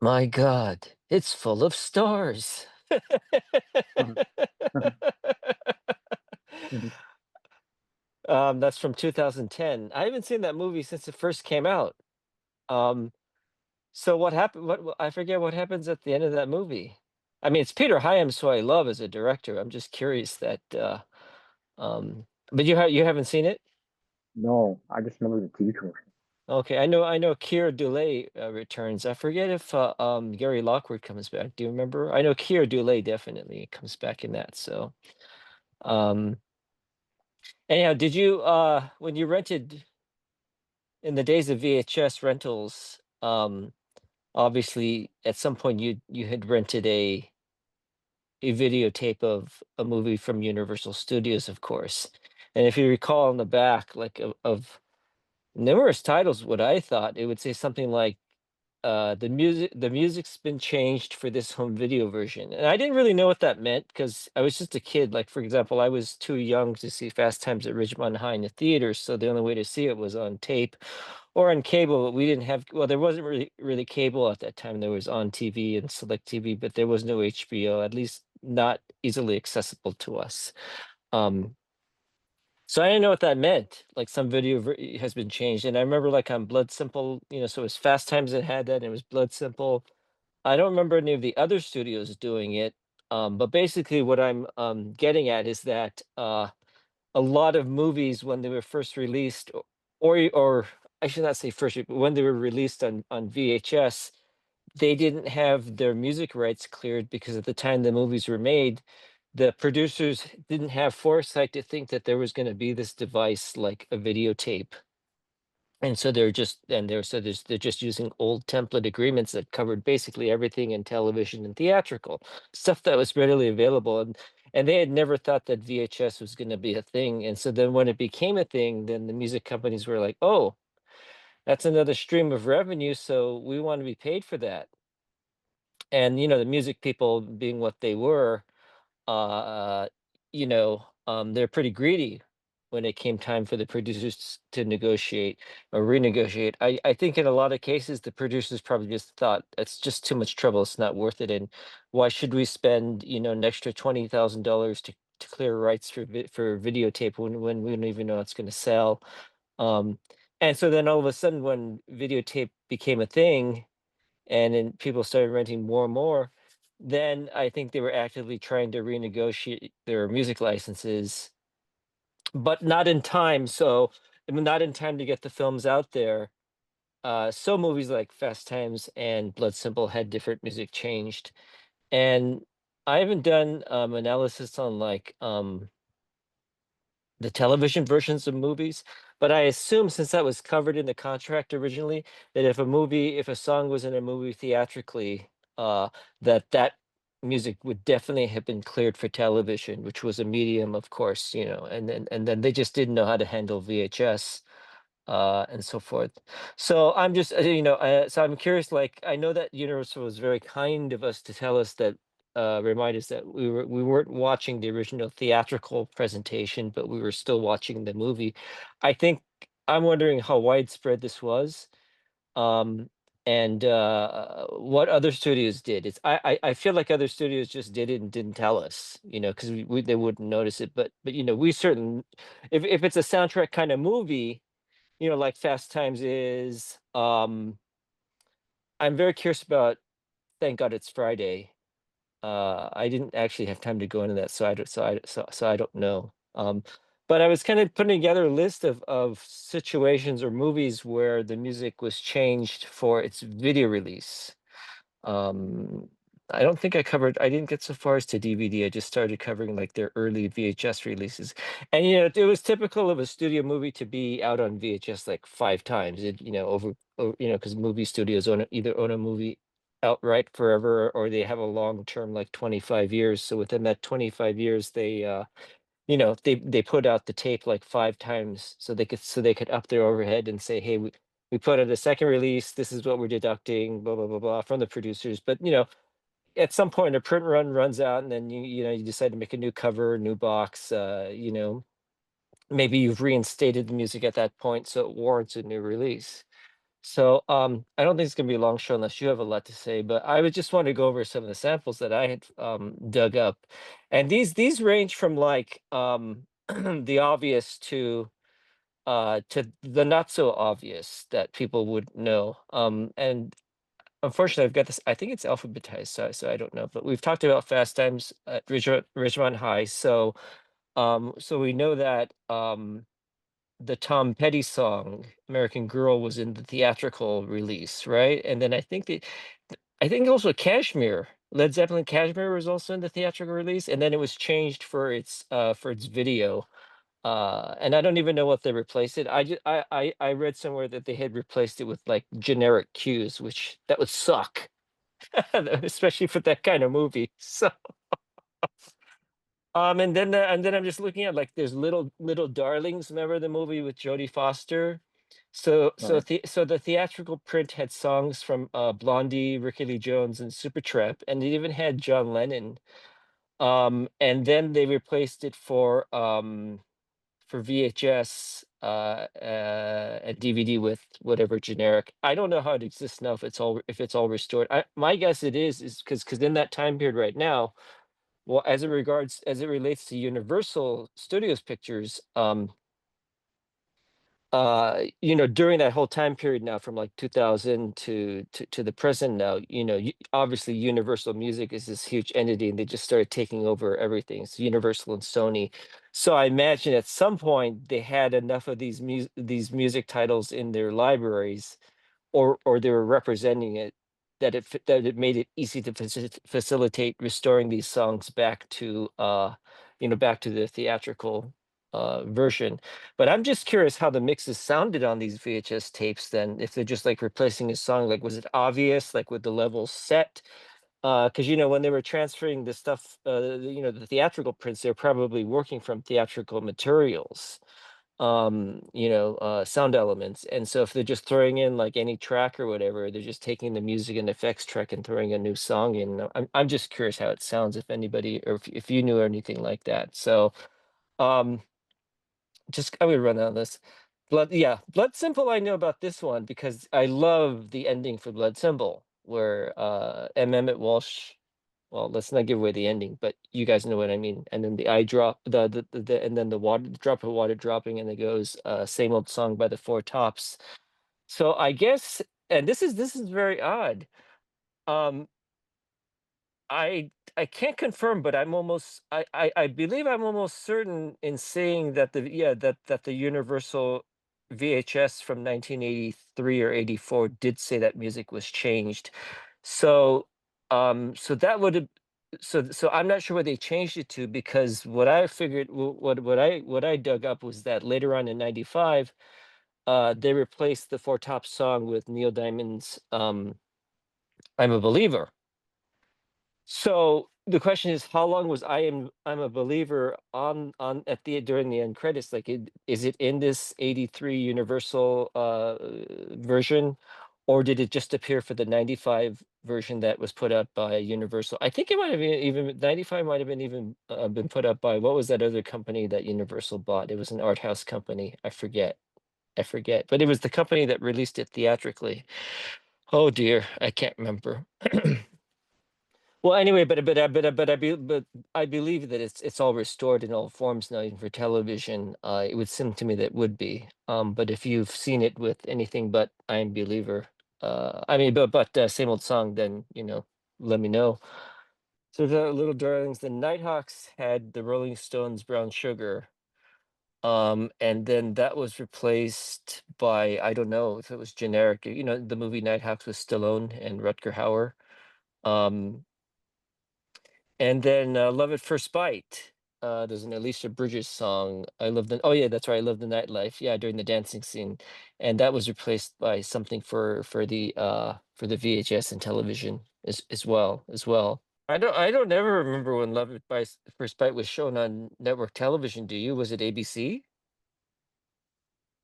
My God, it's full of stars. Mhm, mhm, mhm. That's from 2010. I haven't seen that movie since it first came out. Um, so what happened? I forget what happens at the end of that movie. I mean, it's Peter Hyams, who I love as a director. I'm just curious that. But you haven't seen it? No, I just remember the TV commercial. Okay, I know Keir Dullea returns. I forget if Gary Lockwood comes back. Do you remember? I know Keir Dullea definitely comes back in that. So um, anyhow, did you when you rented in the days of VHS rentals? Obviously, at some point you had rented a videotape of a movie from Universal Studios, of course. And if you recall on the back, like of numerous titles, what I thought it would say something like the music's been changed for this home video version. And I didn't really know what that meant because I was just a kid. Like, for example, I was too young to see Fast Times at Ridgemont High in the theater, so the only way to see it was on tape or on cable. But we didn't have, well, there wasn't really cable at that time. There was on TV and select TV, but there was no HBO, at least not easily accessible to us. Um, so I didn't know what that meant. Like some has been changed, and I remember like on Blood Simple, so it was Fast Times that had that, and it was Blood Simple. I don't remember any of the other studios doing it, but basically what I'm getting at is that a lot of movies when they were first released, or I should not say first, but when they were released on VHS, they didn't have their music rights cleared because at the time the movies were made, the producers didn't have foresight to think that there was going to be this device like a videotape. And so they're just using old template agreements that covered basically everything in television and theatrical stuff that was readily available. And they had never thought that VHS was going to be a thing. And so then when it became a thing, then the music companies were like, "Oh, that's another stream of revenue, so we want to be paid for that." And the music people being what they were, uh, they're pretty greedy when it came time for the producers to negotiate or renegotiate. I think in a lot of cases, the producers probably just thought it's just too much trouble. It's not worth it. And why should we spend, an extra $20,000 to clear rights for videotape when we don't even know it's going to sell? Um, and so then all of a sudden, when videotape became a thing, and then people started renting more and more, then I think they were actively trying to renegotiate their music licenses, but not in time. So, I mean, not in time to get the films out there. So movies like Fast Times and Blood Simple had different music changed. And I haven't done analysis on like the television versions of movies, but I assume since that was covered in the contract originally, that if a song was in a movie theatrically, that music would definitely have been cleared for television, which was a medium, of course, and then they just didn't know how to handle VHS, and so forth. So I'm just, so I'm curious. Like, I know that Universal was very kind of us to tell us that, remind us that we weren't watching the original theatrical presentation, but we were still watching the movie. I think I'm wondering how widespread this was, um, and what other studios did. I feel like other studios just did it and didn't tell us, because they wouldn't notice it. But we certain if it's a soundtrack kind of movie, like Fast Times is. I'm very curious about Thank God It's Friday. I didn't actually have time to go into that, so I don't know. But I was kind of putting together a list of situations or movies where the music was changed for its video release. Um, I didn't get so far as to DVD. I just started covering like their early VHS releases. And it was typical of a studio movie to be out on VHS like 5 times. Because movie studios either own a movie outright forever or they have a long term like 25 years. So within that 25 years, they put out the tape like 5 times so they could up their overhead and say, "Hey, we put out a second release. This is what we're deducting, blah blah blah blah," from the producers. But at some point, a print run runs out, and then you decide to make a new cover, new box. Maybe you've reinstated the music at that point, so it warrants a new release. So, I don't think it's gonna be a long show unless you have a lot to say, but I would just want to go over some of the samples that I had dug up, and these range from like the obvious to the not so obvious that people would know. And unfortunately, I've got this. I think it's alphabetized, so I don't know. But we've talked about Fast Times at Ridgemont High, so we know that. The Tom Petty song, American Girl, was in the theatrical release, right? And then I think also Kashmir, Led Zeppelin Kashmir was also in the theatrical release, and then it was changed for its video. And I don't even know what they replaced it. I read somewhere that they had replaced it with like generic cues, which that would suck, especially for that kind of movie. So and then I'm just looking at like there's Little Darlings. Remember the movie with Jodie Foster? Right. So the theatrical print had songs from Blondie, Ricky Lee Jones, and Supertramp, and it even had John Lennon. And then they replaced it for VHS and DVD with whatever generic. I don't know how it exists now if it's all restored. My guess it is because in that time period right now, well, as it relates to Universal Studios pictures, during that whole time period now from like 2000 to the present now, obviously Universal Music is this huge entity and they just started taking over everything. It's Universal and Sony. So I imagine at some point they had enough of these music titles in their libraries or they were representing it that it made it easy to facilitate restoring these songs back to the theatrical version. But I'm just curious how the mixes sounded on these VHS tapes then, if they're just like replacing a song, like was it obvious, like with the levels set? Because when they were transferring the stuff, the theatrical prints, they're probably working from theatrical materials, sound elements. And so if they're just throwing in like any track or whatever, they're just taking the music and effects track and throwing a new song in. I'm just curious how it sounds, if anybody or if you knew anything like that. So um just I would run down this. Blood Simple I know about this one because I love the ending for Blood Simple where M. Emmett Walsh, well, let's not give away the ending, but you guys know what I mean. And then the eye drop, and then the water, the drop of water dropping, and it goes, same old song by the Four Tops. So I guess, and this is very odd. Um, I can't confirm, but I believe I'm almost certain in saying that the Universal VHS from 1983 or 84 did say that music was changed. So so that would have so I'm not sure what they changed it to because what I figured what I dug up was that later on in 95 they replaced the Four Top song with Neil Diamond's I'm a Believer. So the question is, how long was I'm a Believer on at the during the end credits? Like, is it in this 83 Universal version, or did it just appear for the 95 version that was put out by Universal? I think it might have been even 95 might have been even been put out by what was that other company that Universal bought? It was an art house company. I forget, but it was the company that released it theatrically. Oh dear, I can't remember. Well, anyway, but I believe that it's all restored in all forms now, even for television. It would seem to me that would be. But if you've seen it with anything but I Am Believer, I mean, but same old song, then let me know. So the Little Darlings, the Nighthawks had the Rolling Stones' Brown Sugar, and then that was replaced by I don't know if it was generic. The movie Nighthawks with Stallone and Rutger Hauer. Um, And then, Love at First Bite. There's an Alicia Bridges song. Oh yeah, that's right. I love the nightlife. Yeah, during the dancing scene, and that was replaced by something for the VHS and television as well. I don't ever remember when First Bite was shown on network television. Do you? Was it ABC?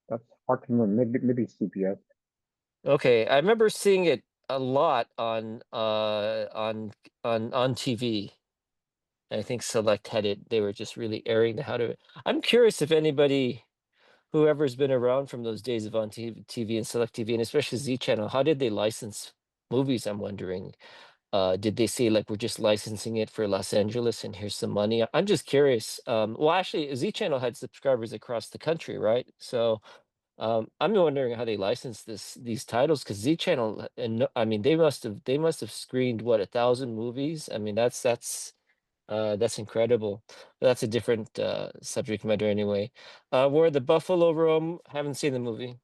That's hard to remember. Maybe CBS. Okay, I remember seeing it a lot on TV. I think Select had it. They were just really airing the how to. I'm curious if anybody. whoever's been around from those days of on TV and select TV, and especially Z Channel, how did they license movies? I'm wondering. Did they say like we're just licensing it for Los Angeles and here's some money? I'm just curious. Well, actually, Z Channel had subscribers across the country, right? So I'm wondering how they license these titles because Z Channel and I mean they must have screened what 1,000 movies. I mean that's incredible. But that's a different subject matter anyway. Where the Buffalo Roam, haven't seen the movie,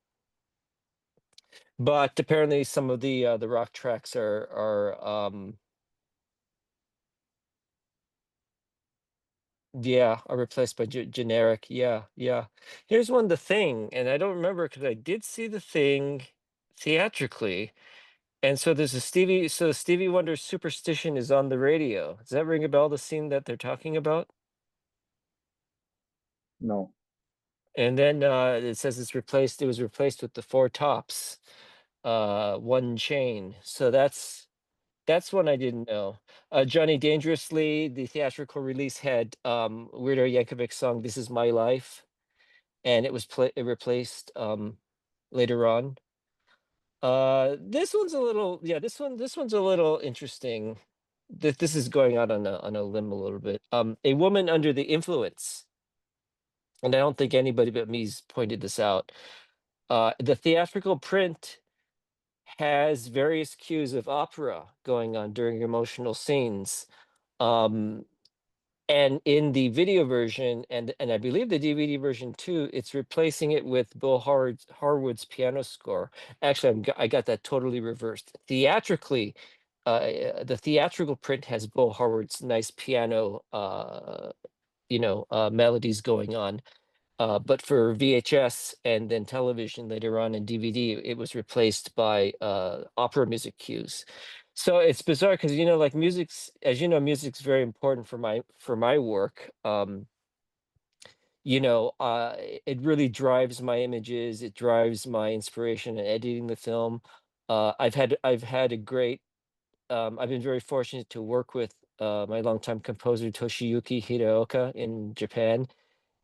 but apparently some of the rock tracks are yeah, are replaced by generic. Yeah, yeah. Here's one, The Thing, and I don't remember because I did see The Thing theatrically. And so there's a Stevie Wonder's Superstition is on the radio. Does that ring a bell, the scene that they're talking about? No. And then it says it was replaced with the Four Tops, One Chain. So that's one I didn't know. Johnny Dangerously, the theatrical release had Weird Al Yankovic's song "This Is My Life," and it replaced later on. This one's a little, yeah, this one's a little interesting. This is going out on a limb a little bit. A Woman Under the Influence, and I don't think anybody but me's pointed this out. The theatrical print has various cues of opera going on during emotional scenes. Um, and in the video version, and I believe the DVD version too, it's replacing it with Bill Harwood's piano score. Actually, I got that totally reversed. Theatrically, the theatrical print has Bill Harwood's nice piano, melodies going on. But for VHS and then television later on in DVD, it was replaced by opera music cues. So it's bizarre because like as you know, music's very important for my work. It really drives my images, it drives my inspiration in editing the film. I've had a great I've been very fortunate to work with my longtime composer Toshiyuki Hiraoka in Japan,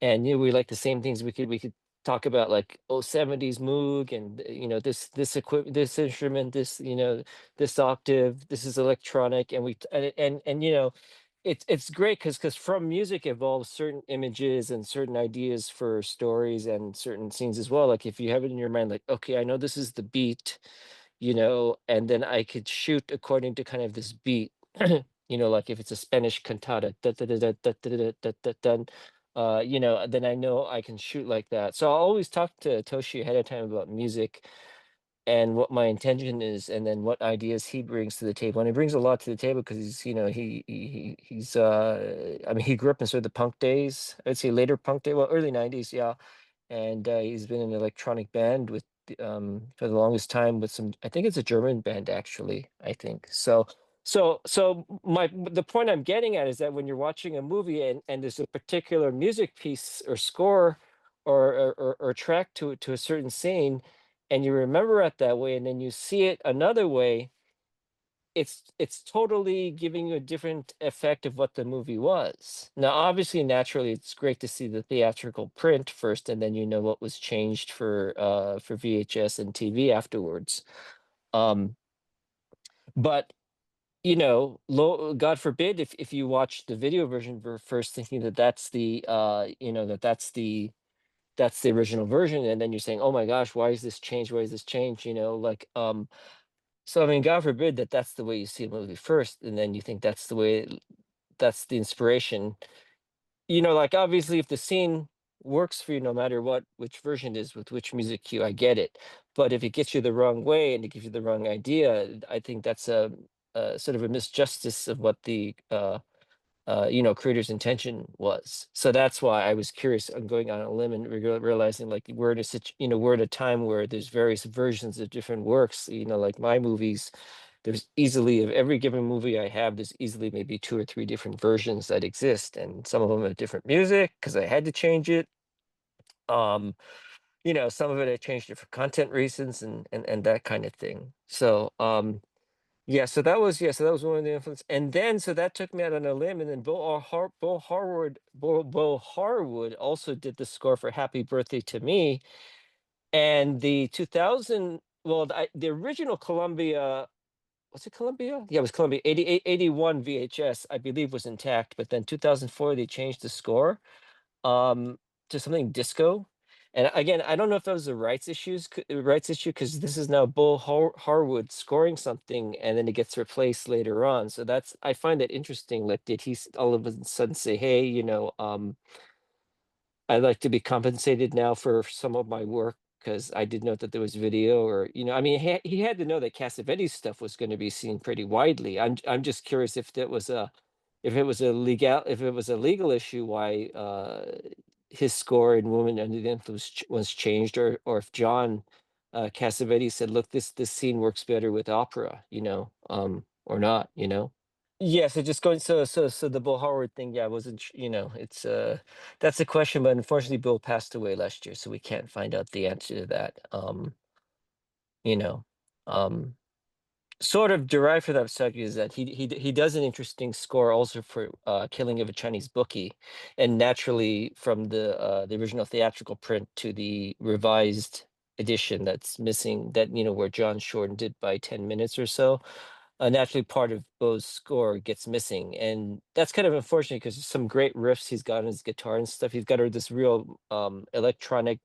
and we like the same things. We could talk about like 70s Moog and this equipment, this instrument, this octave, this is electronic, and it's great because from music evolves certain images and certain ideas for stories and certain scenes as well. Like if you have it in your mind, like, okay, I know this is the beat, and then I could shoot according to kind of this beat. Like if it's a Spanish cantata, da, da, da, da, da, da, da, da, da, da, then I know I can shoot like that. So I'll always talk to Toshi ahead of time about music and what my intention is, and then what ideas he brings to the table. And he brings a lot to the table because I mean, he grew up in sort of the punk days. I'd say later punk day, well, early '90s, yeah. And he's been in an electronic band with for the longest time with some. I think it's a German band actually. I think so. So the point I'm getting at is that when you're watching a movie and there's a particular music piece or score or track to a certain scene, and you remember it that way, and then you see it another way, it's totally giving you a different effect of what the movie was. Now, obviously, naturally, it's great to see the theatrical print first, and then what was changed for VHS and TV afterwards. Um, but God forbid if you watch the video version first, thinking that that's the original version, and then you're saying, oh my gosh, why is this changed? Why is this changed? So I mean, God forbid that that's the way you see a movie first, and then you think that's the inspiration. Like obviously, if the scene works for you, no matter which version it is with which music cue, I get it. But if it gets you the wrong way and it gives you the wrong idea, I think that's a sort of a misjustice of what the creator's intention was. So that's why I was curious on going on a limb and realizing like we're at a time where there's various versions of different works. Like my movies, there's easily of every given movie I have, there's easily maybe two or three different versions that exist, and some of them have different music because I had to change it. Um, some of it I changed it for content reasons and that kind of thing. So so that was one of the influence, and then so that took me out on a limb, and then Bo Harwood also did the score for Happy Birthday to Me, and the 2000 well, the original Columbia, was it Columbia? Yeah, it was Columbia. 81 VHS, I believe, was intact, but then 2004 they changed the score um to something disco. And again, I don't know if that was the rights issue, because this is now Harwood scoring something, and then it gets replaced later on. So that's, I find that interesting. Like, did he all of a sudden say, hey, I'd like to be compensated now for some of my work, because I did note that there was video, or I mean, he had to know that Cassavetes stuff was going to be seen pretty widely. I'm just curious if that was a if it was a legal issue, why his score in Woman Under the Influence was changed, or if John Cassavetes said, look, this scene works better with opera, or not, Yeah, so just going so the Bill Howard thing, yeah, I wasn't it's that's a question, but unfortunately Bill passed away last year, so we can't find out the answer to that. You know. Um Sort of derived for that subject is that he does an interesting score also for Killing of a Chinese Bookie, and naturally from the original theatrical print to the revised edition that's missing, that where John shortened it by 10 minutes or so, naturally part of Bo's score gets missing, and that's kind of unfortunate because some great riffs he's got on his guitar and stuff. He's got this real electronic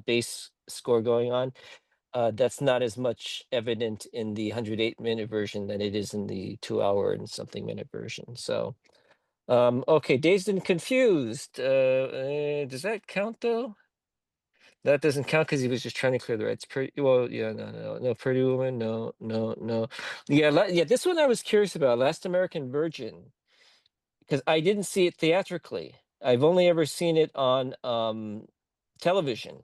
bass score going on. That's not as much evident in the 108-minute version than it is in the 2 hour and something minute version. So, okay, Dazed and Confused. Does that count though? That doesn't count because he was just trying to clear the rights. Pretty well, yeah, no. Pretty Woman, no. Yeah, yeah. This one I was curious about. Last American Virgin, because I didn't see it theatrically. I've only ever seen it on television.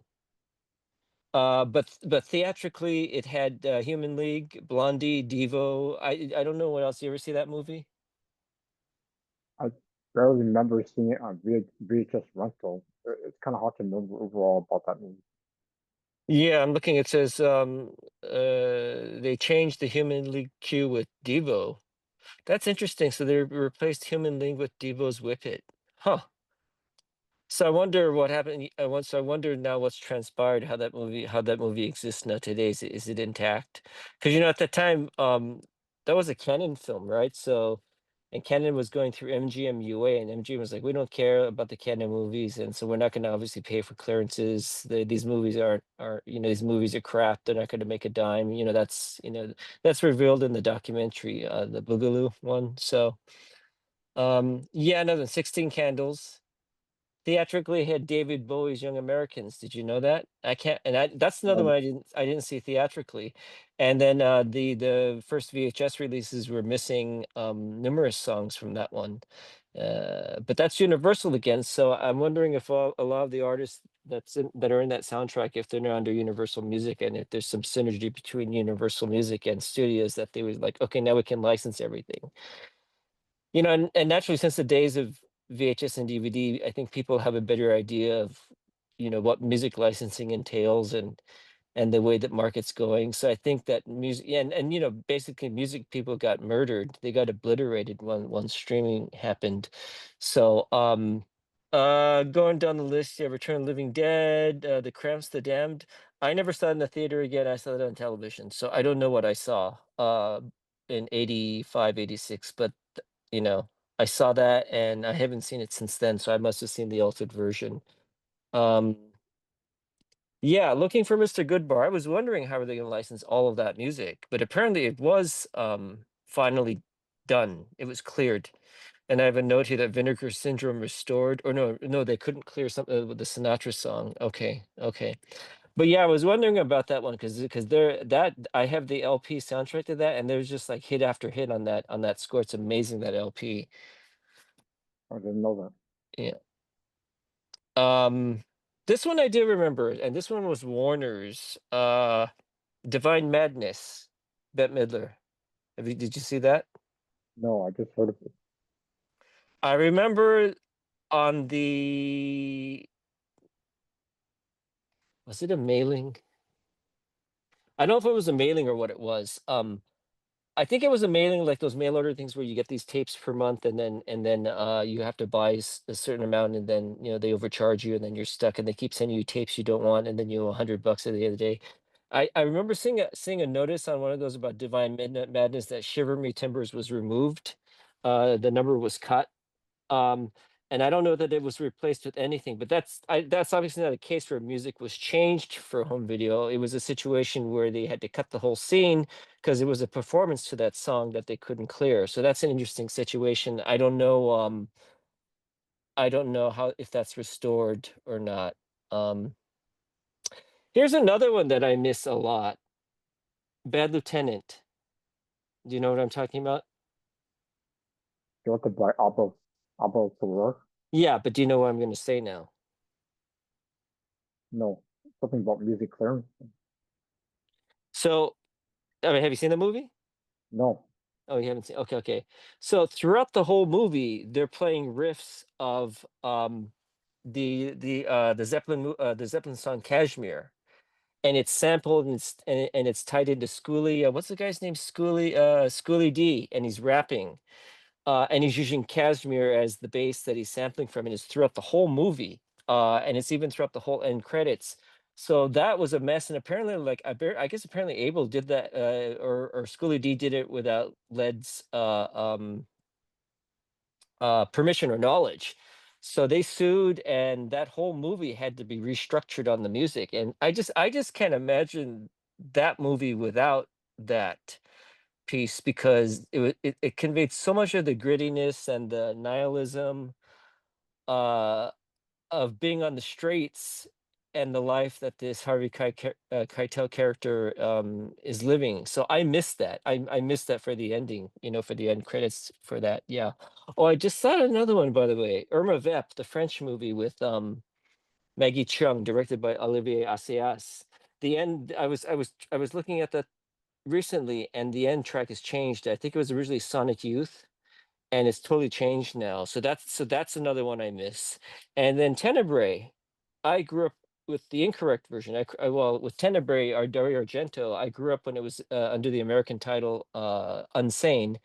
But theatrically, it had Human League, Blondie, Devo. I don't know what else. You ever see that movie? I barely remember seeing it on VHS rental. It's kind of hard to remember overall about that movie. Yeah, I'm looking. It says they changed the Human League cue with Devo. That's interesting. So they replaced Human League with Devo's Whip It. Huh. So I wonder what happened. So I wonder now what's transpired, how that movie exists now today. Is it intact? Because at the time, that was a Canon film, right? So, and Canon was going through MGM UA, and MGM was like, we don't care about the Canon movies, and so we're not going to obviously pay for clearances. These movies are these movies are crap. They're not going to make a dime. That's revealed in the documentary, the Boogaloo one. So, yeah, another 16 Candles. Theatrically had David Bowie's Young Americans. Did you know that? I can't, and that's another Um, one I didn't see theatrically. And then the first VHS releases were missing numerous songs from that one. But that's Universal again. So I'm wondering if a lot of the artists that are in that soundtrack, if they're now under Universal Music, and if there's some synergy between Universal Music and studios, that they was like, okay, now we can license everything. And naturally, since the days of VHS and DVD, I think people have a better idea of, what music licensing entails, and the way that market's going. So I think that music, and basically music people got murdered. They got obliterated when streaming happened. So going down the list, yeah, Return of the Living Dead, The Cramps, The Damned. I never saw it in the theater again. I saw it on television. So I don't know what I saw in 85, 86, but you know, I saw that and I haven't seen it since then, so I must have seen the altered version. Um, yeah, looking for Mr. Goodbar. I was wondering how are they going to license all of that music, but apparently it was finally done. It was cleared. And I have a note here that Vinegar Syndrome restored, or no, they couldn't clear something with the Sinatra song. Okay. But yeah, I was wondering about that one because there that I have the LP soundtrack to that, and there's just like hit after hit on that score. It's amazing, that LP. I didn't know that. Yeah. Um, this one I do remember, and this one was Warner's. Divine Madness, Bette Midler. Did you see that? No, I just heard of it. I remember on the was it a mailing? I don't know if it was a mailing or what it was. I think it was a mailing, like those mail order things where you get these tapes per month, and then you have to buy a certain amount, and then they overcharge you, and then you're stuck, and they keep sending you tapes you don't want, and then you owe $100 at the end of the day. I remember seeing a notice on one of those about Divine Midnight Madness that Shiver Me Timbers was removed. The number was cut. Um, and I don't know that it was replaced with anything, but that's obviously not a case where music was changed for home video. It was a situation where they had to cut the whole scene because it was a performance to that song that they couldn't clear. So that's an interesting situation. I don't know how if that's restored or not. Um, Here's another one that I miss a lot. Bad Lieutenant. Do you know what I'm talking about? Directed by Abel Ferrer. Yeah, but do you know what I'm going to say now? No, something about music clearance. So, I mean, have you seen the movie? No, Oh, you haven't seen, okay, okay. So throughout the whole movie, they're playing riffs of the Zeppelin song Kashmir. And it's sampled, and it's tied into Schoolie. What's the guy's name? Schoolie D, and he's rapping. And he's using Kashmir as the bass that he's sampling from, and it's throughout the whole movie. And it's even throughout the whole end credits. So that was a mess, and apparently, like I guess apparently Abel did that, or Schoolie D did it without Led's permission or knowledge. So they sued, and that whole movie had to be restructured on the music. And I just can't imagine that movie without that piece, because it conveyed so much of the grittiness and the nihilism uh of being on the streets, and the life that this Keitel character is living. So I missed that. I missed that for the ending, for the end credits for that. Yeah. Oh, I just saw another one, by the way. Irma Vep, the French movie with Maggie Cheung, directed by Olivier Assayas. The end. I was looking at that recently, and the end track has changed. I think it was originally Sonic Youth, and it's totally changed now. So that's another one I miss. And then Tenebrae, I grew up with the incorrect version. Well, with Tenebrae or Dario Argento, I grew up when it was under the American title Unsane.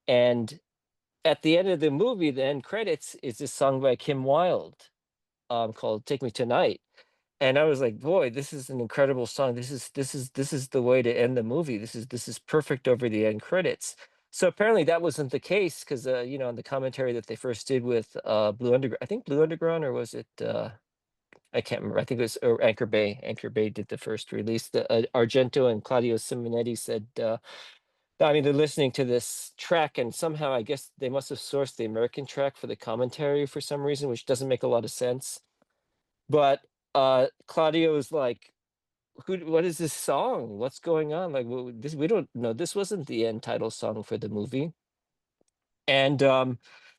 And at the end of the movie, the end credits is this song by Kim Wilde, called "Take Me Tonight." And I was like, boy, this is an incredible song. This is the way to end the movie. This is perfect over the end credits. So apparently that wasn't the case, because in the commentary that they first did with Blue Underground, I think Blue Underground, or was it I can't remember. I think it was, or Anchor Bay. Anchor Bay did the first release. The Argento and Claudio Simonetti said, I mean, they're listening to this track, and somehow I guess they must have sourced the American track for the commentary for some reason, which doesn't make a lot of sense. But Claudio is like, what is this song? What's going on? Like, this, we don't know. This wasn't the end title song for the movie. And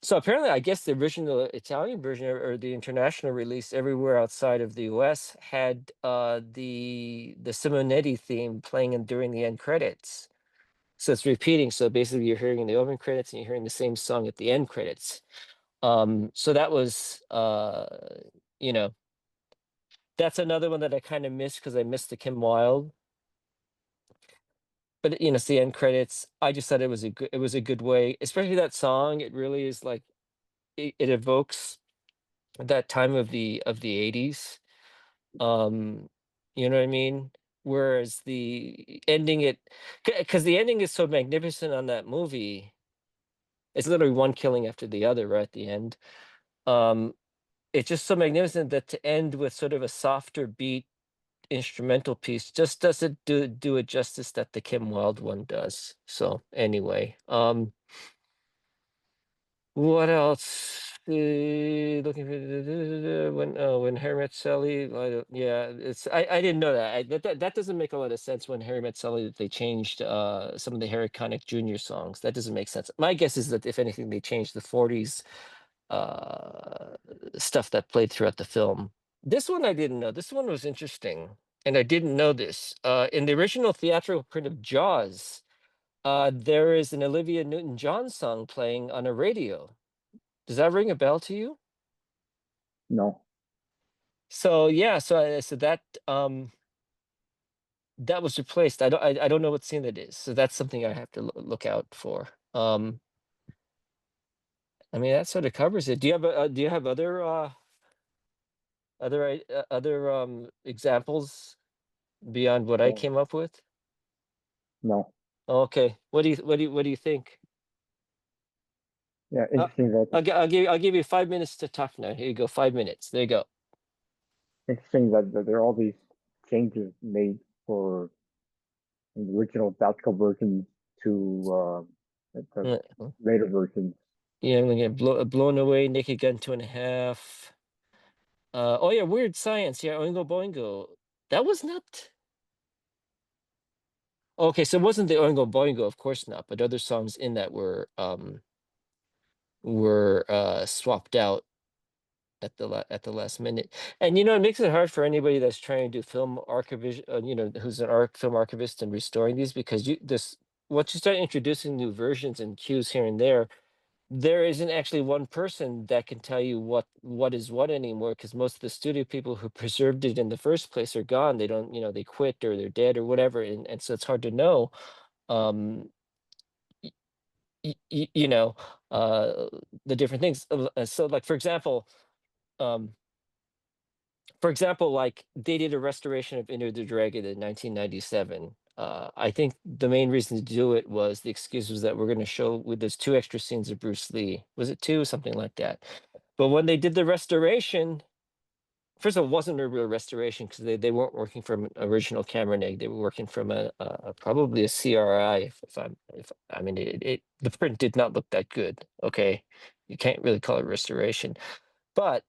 so apparently, I guess the original Italian version, or the international release everywhere outside of the US, had the Simonetti theme playing during the end credits. So it's repeating. So basically, you're hearing the opening credits, and you're hearing the same song at the end credits. So that was, you know, that's another one that I kind of missed, because I missed the Kim Wilde. But it's the end credits. I just thought it was a good way, especially that song. It really is like, it evokes that time of the 80s. Um, you know what I mean? Whereas the ending, because the ending is so magnificent on that movie. It's literally one killing after the other right at the end. Um, it's just so magnificent that to end with sort of a softer beat instrumental piece just doesn't do it justice that the Kim Wilde one does. So anyway, what else? Looking for when Harry Met Sally. Yeah, I didn't know that. That doesn't make a lot of sense. When Harry Met Sally, that they changed some of the Harry Connick Jr. songs. That doesn't make sense. My guess is that if anything, they changed the '40s uh stuff that played throughout the film. This one I didn't know. This one was interesting, and I didn't know this. In the original theatrical print of Jaws, there is an Olivia Newton-John song playing on a radio. Does that ring a bell to you? no. So yeah, so that that was replaced. I don't know what scene that is, so that's something I have to look out for. I mean, that sort of covers it. Do you have other examples beyond what I So came up with? no, Okay. What do you think? yeah, Uh, interesting that I'll give you 5 minutes to talk now. Here you go. 5 minutes. There you go. interesting that there are all these changes made for the original theatrical versions to the Uh, later versions. Yeah, I'm gonna get blown away. Naked Gun 2.5. Oh yeah, Weird Science. Yeah, Oingo Boingo. That was not. Okay, so it wasn't the Oingo Boingo, of course not. But other songs in that were swapped out at the last minute. And it makes it hard for anybody that's trying to do film archivist, who's an film archivist and restoring these, because once you start introducing new versions and cues here and there isn't actually one person that can tell you what is what anymore, because most of the studio people who preserved it in the first place are gone. They don't, they quit or they're dead or whatever, and so it's hard to know. Um, y- you know, uh, the different things. So, like um, for example, like they did a restoration of Enter the Dragon in 1997. I think the main reason to do it was the excuse was that we're going to show with those two extra scenes of Bruce Lee. Was it two, something like that? But when they did the restoration, first of all, it wasn't a real restoration because they weren't working from an original camera neg. They were working from probably a CRI. If I mean the print did not look that good. Okay, you can't really call it restoration, but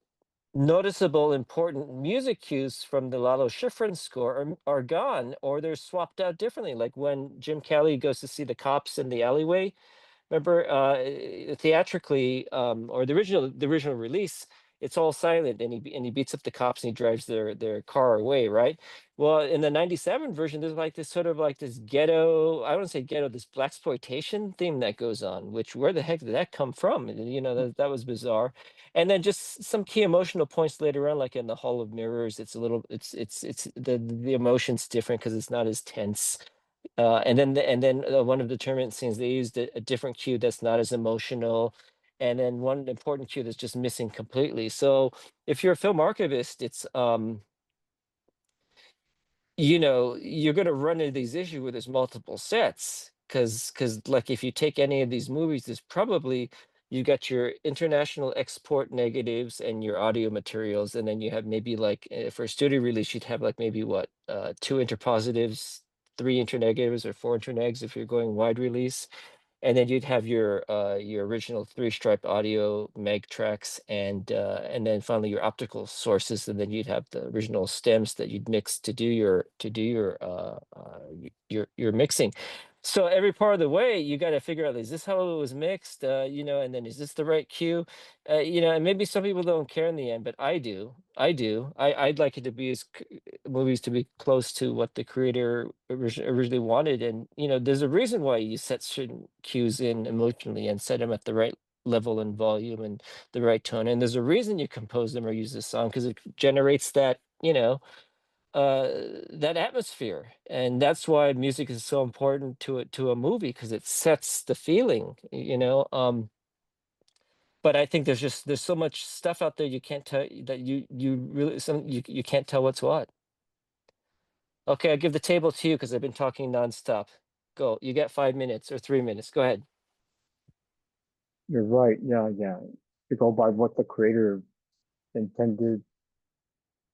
noticeable important music cues from the Lalo Schifrin score are gone, or they're swapped out differently. Like when Jim Kelly goes to see the cops in the alleyway. Remember, theatrically, or the original release, it's all silent, and he beats up the cops and he drives their car away, right? Well, in the '97 version, there's like this sort of like this ghetto, I wouldn't say ghetto, this black exploitation theme that goes on. Which where the heck did that come from? And, that was bizarre. And then just some key emotional points later on, like in the Hall of Mirrors, it's a little, it's the emotion's different because it's not as tense. And then one of the tournament scenes, they used a different cue that's not as emotional, and then one important cue that's just missing completely. So if you're a film archivist, it's you're going to run into these issues where there's multiple sets, because like if you take any of these movies, there's probably you got your international export negatives and your audio materials, and then you have maybe like for a studio release, you'd have like maybe what two interpositives, three internegatives, or four internegs if you're going wide release, and then you'd have your original three-stripe audio meg tracks, and then finally your optical sources, and then you'd have the original stems that you'd mix to do your mixing. So every part of the way you got to figure out, is this how it was mixed, and then is this the right cue, and maybe some people don't care in the end, but I do. I'd like it to be movies to be close to what the creator originally wanted. And there's a reason why you set certain cues in emotionally and set them at the right level and volume and the right tone, and there's a reason you compose them or use a song, because it generates uh that atmosphere. And that's why music is so important to a movie, because it sets the feeling. But I think there's so much stuff out there, you can't tell that you really you can't tell what's what. Okay, I'll give the table to you because I've been talking nonstop. Go. You get 5 minutes or 3 minutes. Go ahead. You're right. Yeah, yeah. To go by what the creator intended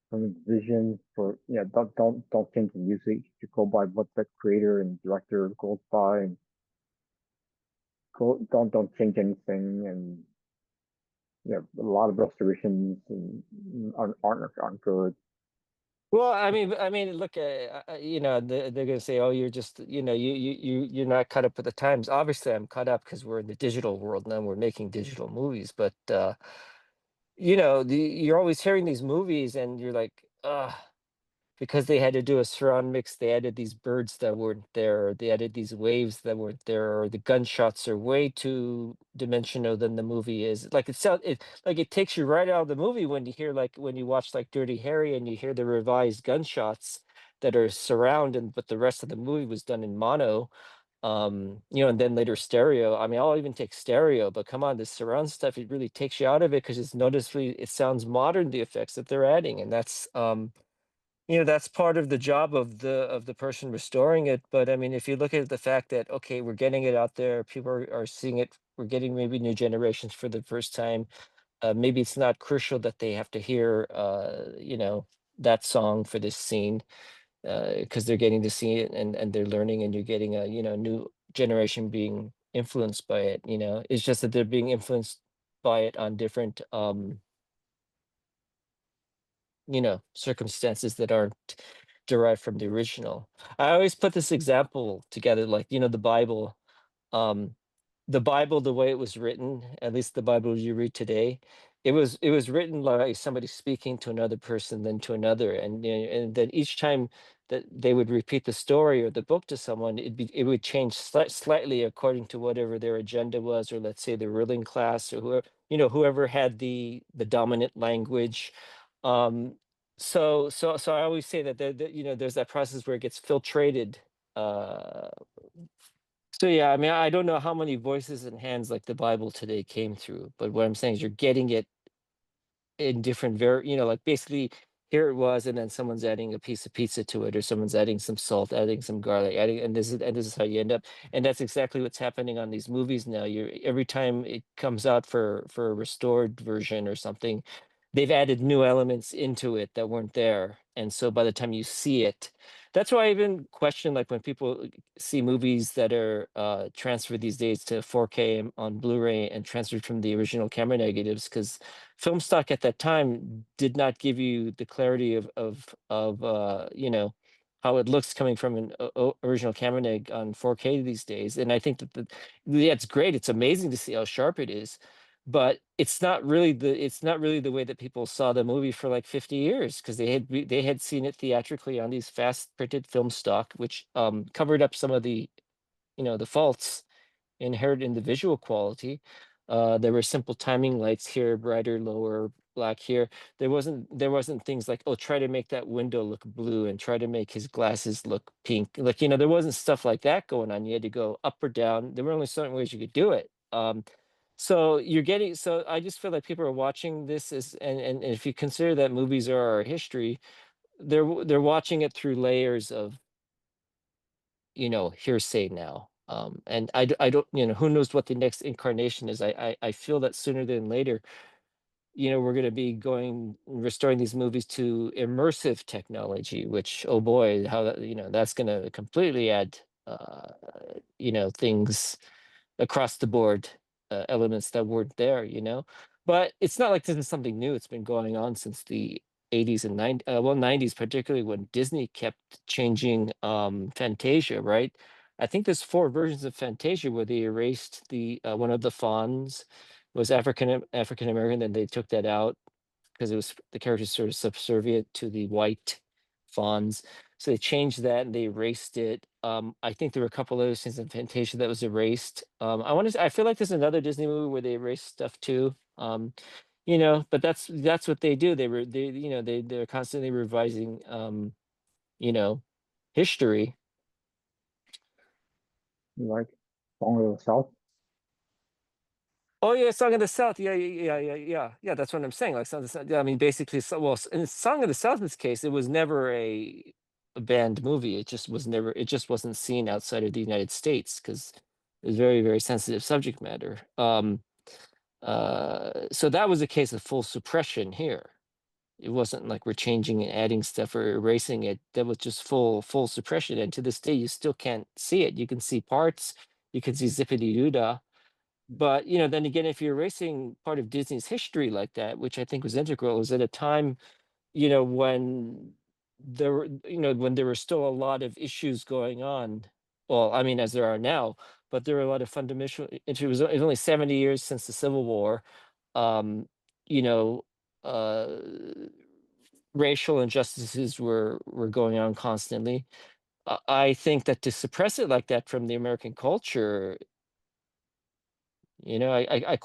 from his vision for, yeah, don't change the music. To go by what the creator and director goes by, and don't change anything. And yeah, a lot of restorations and aren't good. Well, I mean, look, they're gonna say, "Oh, you're just, you're not caught up with the times." Obviously, I'm caught up because we're in the digital world now. We're making digital movies, but you're always hearing these movies, and you're like, "Ugh." Because they had to do a surround mix, they added these birds that weren't there, or they added these waves that weren't there, or the gunshots are way too dimensional than the movie is. Like it takes you right out of the movie when you watch like Dirty Harry and you hear the revised gunshots. that are surround, and but the rest of the movie was done in mono, and then later stereo. I mean, I'll even take stereo, but come on, this surround stuff, it really takes you out of it because it's noticeably, it sounds modern, the effects that they're adding, and that's part of the job of the person restoring it. But I mean, if you look at the fact that, okay, we're getting it out there, people are seeing it, we're getting maybe new generations for the first time. Maybe it's not crucial that they have to hear, that song for this scene, because they're getting to see it, and they're learning, and you're getting a, new generation being influenced by it. It's just that they're being influenced by it on different, circumstances that aren't derived from the original. I always put this example together, like, the Bible. Um, the Bible, the way it was written, at least the Bible you read today, it was written like somebody speaking to another person, then to another, and then each time that they would repeat the story or the book to someone, it would change slightly according to whatever their agenda was, or let's say the ruling class, or whoever had the dominant language. Um, so I always say that there's that process where it gets filtrated. Uh, so yeah, I mean, I don't know how many voices and hands like the Bible today came through, but what I'm saying is you're getting it in different like basically here it was, and then someone's adding a piece of pizza to it, or someone's adding some salt, adding some garlic, adding, and this is how you end up. And that's exactly what's happening on these movies now. You're Every time it comes out for a restored version or something, they've added new elements into it that weren't there. And so by the time you see it, that's why I even question, like, when people see movies that are transferred these days to 4K on Blu-ray and transferred from the original camera negatives, because film stock at that time did not give you the clarity of how it looks coming from an original camera neg on 4K these days. And I think that yeah, it's great. It's amazing to see how sharp it is, but it's not really the way that people saw the movie for like 50 years, because they had seen it theatrically on these fast printed film stock, which covered up some of the faults inherent in the visual quality. There were simple timing lights here, brighter, lower, black here. There wasn't things like, oh, try to make that window look blue and try to make his glasses look pink. Like, there wasn't stuff like that going on. You had to go up or down. There were only certain ways you could do it. So I just feel like people are watching this and if you consider that movies are our history, they're watching it through layers of hearsay now. And I don't, who knows what the next incarnation is. I feel that sooner than later, we're going to be restoring these movies to immersive technology, which, oh boy, how that's going to completely add, things across the board, elements that weren't there. But it's not like this is something new. It's been going on since the 80s and 90s, well, 90s, particularly when Disney kept changing Fantasia, right? I think there's four versions of Fantasia where they erased the one of the fawns was African American, then they took that out because it was the character's sort of subservient to the white fawns. So they changed that and they erased it. I think there were a couple other scenes in Fantasia that was erased. I feel like there's another Disney movie where they erased stuff too. But that's what they do. They're constantly revising you know, history. like Song of the South. Oh yeah, Song of the South. Yeah, yeah, yeah, yeah, yeah. Yeah, that's what I'm saying. Like Song of the South. Yeah, I mean, basically, in Song of the South, in this case, it was never a banned movie. It just was never. It just wasn't seen outside of the United States because it was very, very sensitive subject matter. So that was a case of full suppression here. It wasn't like we're changing and adding stuff or erasing it. That was just full suppression. And to this day, you still can't see it. You can see parts. You can see zippity doo dah, but then again, if you're erasing part of Disney's history like that, which I think was integral, was at a time, when there were still a lot of issues going on. Well, I mean, as there are now, but there were a lot of fundamental issues. It was only 70 years since the Civil War. Um, you know, uh, Racial injustices were going on constantly. I think that to suppress it like that from the American culture, I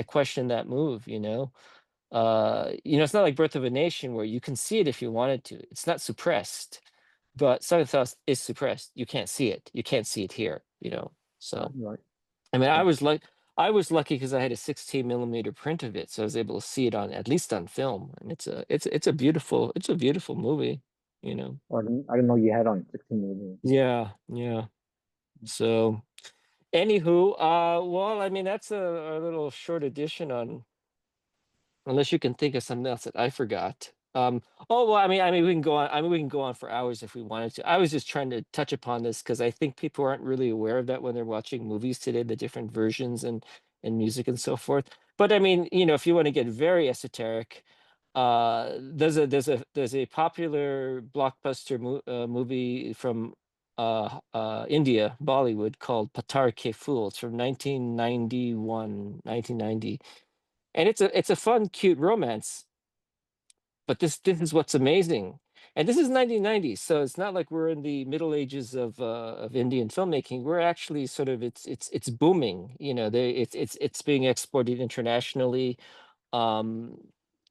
question that move. It's not like Birth of a Nation where you can see it if you wanted to. It's not suppressed, but Song of the South is suppressed. You can't see it. You can't see it here, So, Right. I mean, Yeah. I was lucky because I had a 16 millimeter print of it, so I was able to see it on at least on film, and it's a beautiful movie, you know. I didn't know you had on 16 millimeters. Yeah, yeah. So, anywho, well, I mean, that's a little short edition on, unless you can think of something else that I forgot. Oh well, I mean, we can go on. I mean, we can go on for hours if we wanted to. I was just trying to touch upon this because I think people aren't really aware of that when they're watching movies today, the different versions and music and so forth. But I mean, if you want to get very esoteric, there's a popular blockbuster movie from India, Bollywood, called Patar Ke Phool. It's from 1990, and it's a fun, cute romance. But this is what's amazing, and this is 1990, so it's not like we're in the Middle Ages of Indian filmmaking. We're actually sort of it's booming. It's being exported internationally. Um,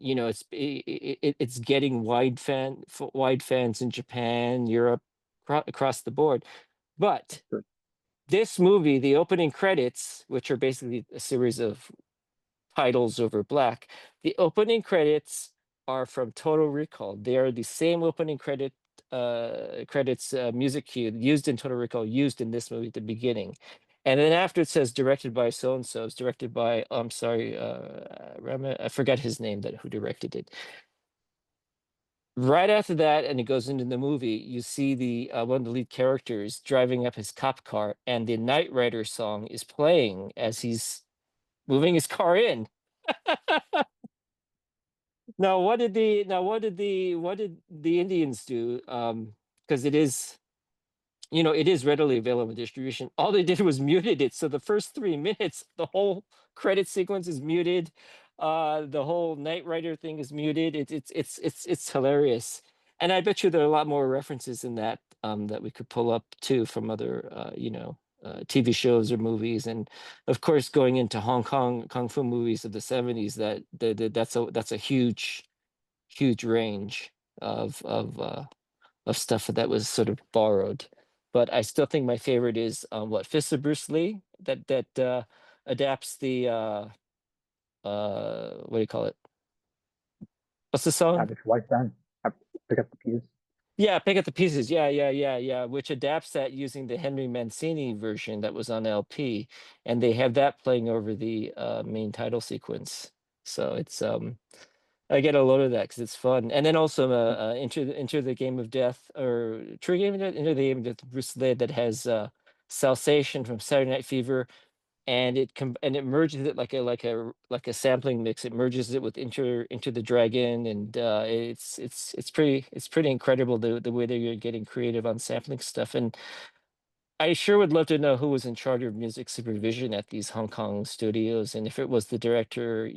it's getting wide fans in Japan, Europe, across the board. But Sure. this movie, the opening credits, which are basically a series of titles over black. The opening credits are from Total Recall. They are the same opening credits music cue used in Total Recall, used in this movie at the beginning. And then after it says directed by so and so, it's directed by, I'm sorry, I forgot his name, that who directed it. Right after that, and it goes into the movie, you see the one of the lead characters driving up his cop car, and the Knight Rider song is playing as he's moving his car in. Now what did the Indians do? Because it is readily available in distribution. All they did was muted it. So the first 3 minutes, the whole credit sequence is muted. The whole Knight Rider thing is muted. It's hilarious. And I bet you there are a lot more references in that that we could pull up too from other TV shows or movies. And of course, going into Hong Kong kung fu movies of the 70s, that's a huge range of stuff that was sort of borrowed. But I still think my favorite is what, Fists of Bruce Lee, that adapts the what do you call it? What's the song? Average white fan. I pick up the pieces. Yeah, Pick Up the Pieces. Yeah, yeah, yeah, yeah. Which adapts that using the Henry Mancini version that was on LP, and they have that playing over the main title sequence. So I get a load of that because it's fun. And then also Enter the Game of Death, or True Game of Death, Enter the Game of Death, Bruce Lee, that has Salsation from Saturday Night Fever, and it merges it like a sampling mix. It merges it with Into the Dragon, and it's pretty incredible the way that you're getting creative on sampling stuff. And I sure would love to know who was in charge of music supervision at these Hong Kong studios, and if it was the director,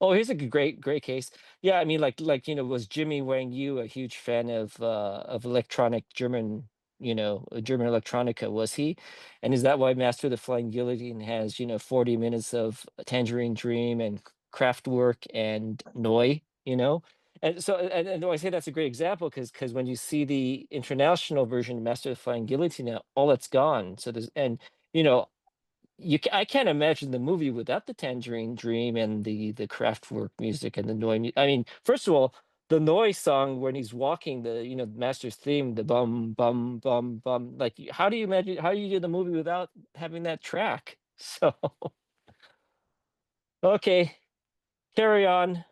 oh, here's a great case. Yeah, I mean, was Jimmy Wang Yu a huge fan of electronic German, German electronica, was he? And is that why Master of the Flying Guillotine has, 40 minutes of Tangerine Dream and Kraftwerk and Noi, And so, and I say that's a great example because when you see the international version of Master of the Flying Guillotine now, all that's gone. So you know, I can't imagine the movie without the Tangerine Dream and the Kraftwerk music and the noise. I mean, first of all, the noise song when he's walking, the Master's theme, the bum bum bum bum. Like, how do you imagine? How do you do the movie without having that track? So, okay, carry on.